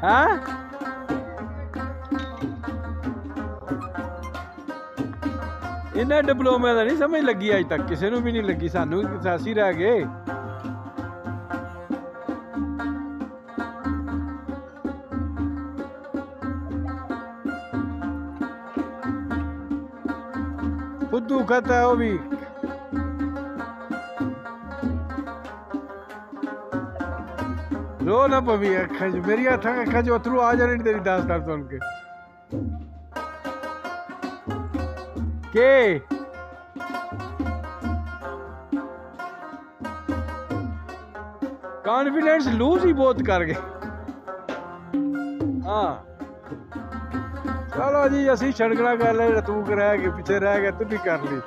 हाँ इन्हें डिप्लोमे का नहीं समझ लगी अज तक किसी को भी नहीं लगी सानू सासी रह गए फुद्दू खाता है वो भी रो ना पवी अखा मेरी अखा च अथरू आ जाने तेरी दास्तान सुन के कॉन्फिडेंस लूज ही बहुत कर गए हाँ चलो जी असी छड़कना कर ले तू रह गए पीछे रह गया तू भी कर ली